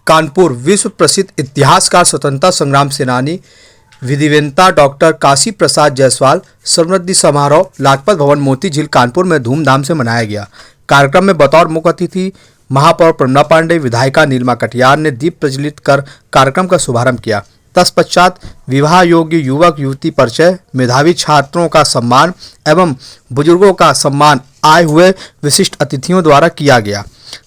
कानपुर विश्व प्रसिद्ध इतिहासकार स्वतंत्रता संग्राम सेनानी विधिवेत्ता डॉक्टर काशी प्रसाद जायसवाल स्मृति समारोह लाजपत भवन मोती झील कानपुर में धूमधाम से मनाया गया। कार्यक्रम में बतौर मुख्य अतिथि महापौर प्रमिला पांडे, विधायिका नीलिमा कटियार ने दीप प्रज्वलित कर कार्यक्रम का शुभारंभ किया। तत्पश्चात विवाह योग्य युवक युवती परिचय, मेधावी छात्रों का सम्मान एवं बुजुर्गों का सम्मान आए हुए विशिष्ट अतिथियों द्वारा किया गया,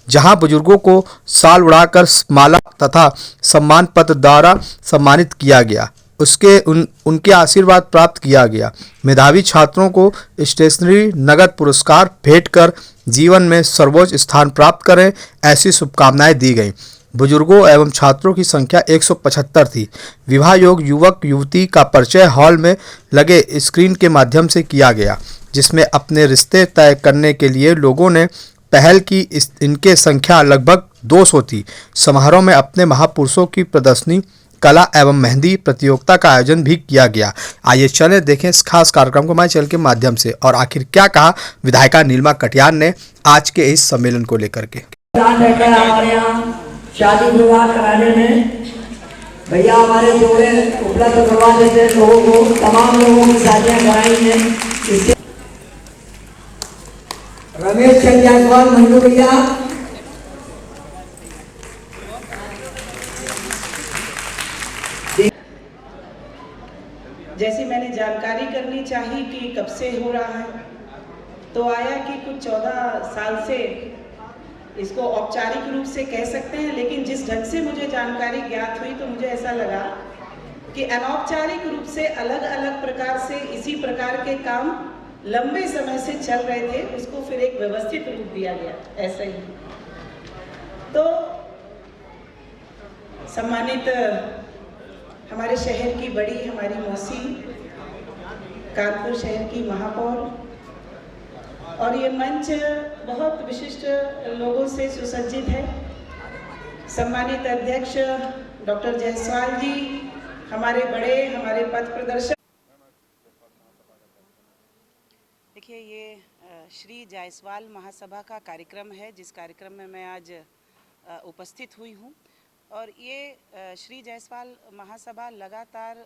जहां बुजुर्गों को शाल उड़ाकर माला तथा सम्मान पत्र द्वारा सम्मानित किया गया। उनके आशीर्वाद प्राप्त किया गया। मेधावी छात्रों को स्टेशनरी नगद पुरस्कार भेंट कर जीवन में सर्वोच्च स्थान प्राप्त करें, ऐसी शुभकामनाएं दी गईं। बुजुर्गों एवं छात्रों की संख्या 175 थी। विवाह योग्य युवक युवती का परिचय हॉल में लगे स्क्रीन के माध्यम से किया गया, जिसमें अपने रिश्ते तय करने के लिए लोगों ने पहल की। इनके संख्या लगभग 200 थी। समारोह में अपने महापुरुषों की प्रदर्शनी, कला एवं मेहंदी प्रतियोगिता का आयोजन भी किया गया। आइए चले देखें इस खास कार्यक्रम को माई चैनल के माध्यम से, और आखिर क्या कहा विधायिका नीलिमा कटियार ने आज के इस सम्मेलन को लेकर के। शादी विवाह कराने में भैया हमारे जोड़े उपलब्ध करवा देते लोगों को, तमाम लोगों की शादियां कराई हैं। रमेश चंद जायसवाल मंजू भैया, जैसी मैंने जानकारी करनी चाहिए कि कब से हो रहा है, तो आया कि कुछ 14 साल से इसको औपचारिक रूप से कह सकते हैं, लेकिन जिस ढंग से मुझे जानकारी ज्ञात हुई तो मुझे ऐसा लगा कि अनौपचारिक रूप से अलग अलग प्रकार से इसी प्रकार के काम लंबे समय से चल रहे थे, उसको फिर एक व्यवस्थित रूप दिया गया। ऐसा ही तो सम्मानित हमारे शहर की बड़ी, हमारी मौसी, कानपुर शहर की महापौर, और ये मंच बहुत विशिष्ट लोगों से सुसज्जित है। सम्मानित अध्यक्ष डॉक्टर जायसवाल जी, हमारे बड़े, हमारे पथ प्रदर्शक। देखिए, ये श्री जायसवाल महासभा का कार्यक्रम है, जिस कार्यक्रम में मैं आज उपस्थित हुई हूँ। और ये श्री जायसवाल महासभा लगातार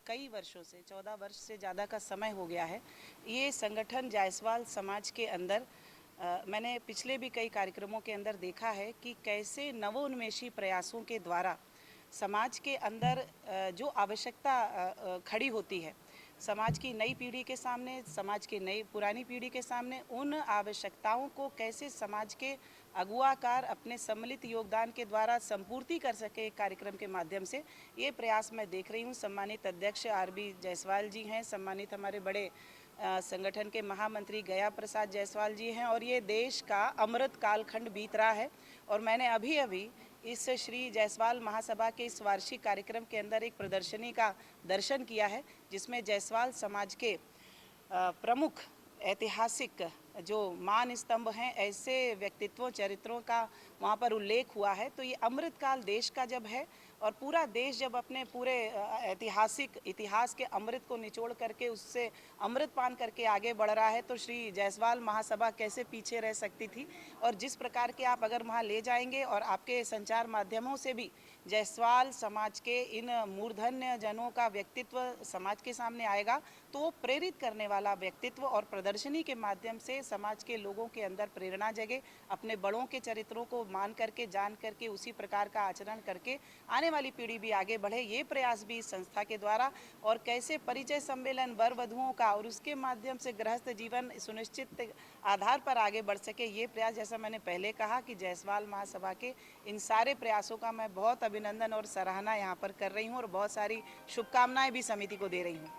कई वर्षों से, 14 वर्ष से ज़्यादा का समय हो गया है। ये संगठन जायसवाल समाज के अंदर मैंने पिछले भी कई कार्यक्रमों के अंदर देखा है कि कैसे नवोन्मेषी प्रयासों के द्वारा समाज के अंदर जो आवश्यकता खड़ी होती है, समाज की नई पीढ़ी के सामने, समाज की नई पुरानी पीढ़ी के सामने, उन आवश्यकताओं को कैसे समाज के अगुवाकार अपने सम्मिलित योगदान के द्वारा संपूर्ति कर सके कार्यक्रम के माध्यम से, ये प्रयास मैं देख रही हूँ। सम्मानित अध्यक्ष आरबी जायसवाल जी हैं, सम्मानित हमारे बड़े संगठन के महामंत्री गया प्रसाद जायसवाल जी हैं, और ये देश का अमृत कालखंड बीत रहा है। और मैंने अभी इस श्री जायसवाल महासभा के इस वार्षिक कार्यक्रम के अंदर एक प्रदर्शनी का दर्शन किया है, जिसमें जायसवाल समाज के प्रमुख ऐतिहासिक जो मान स्तंभ हैं, ऐसे व्यक्तित्वों, चरित्रों का वहाँ पर उल्लेख हुआ है। तो ये अमृतकाल देश का जब है, और पूरा देश जब अपने पूरे ऐतिहासिक इतिहास के अमृत को निचोड़ करके उससे अमृत पान करके आगे बढ़ रहा है, तो श्री जायसवाल महासभा कैसे पीछे रह सकती थी। और जिस प्रकार के आप अगर वहाँ ले जाएंगे और आपके संचार माध्यमों से भी जायसवाल समाज के इन मूर्धन्य जनों का व्यक्तित्व समाज के सामने आएगा, तो वो प्रेरित करने वाला व्यक्तित्व, और प्रदर्शनी के माध्यम से समाज के लोगों के अंदर प्रेरणा जगे, अपने बड़ों के चरित्रों को मान करके, जान करके, उसी प्रकार का आचरण करके आने वाली पीढ़ी भी आगे बढ़े। ये प्रयास भी इस संस्था के द्वारा, और कैसे परिचय सम्मेलन वर वधुओं का और उसके माध्यम से गृहस्थ जीवन सुनिश्चित आधार पर आगे बढ़ सके, ये प्रयास, जैसा मैंने पहले कहा कि जायसवाल महासभा के इन सारे प्रयासों का मैं बहुत अभिनंदन और सराहना यहाँ पर कर रही हूँ, और बहुत सारी शुभकामनाएं भी समिति को दे रही हूँ।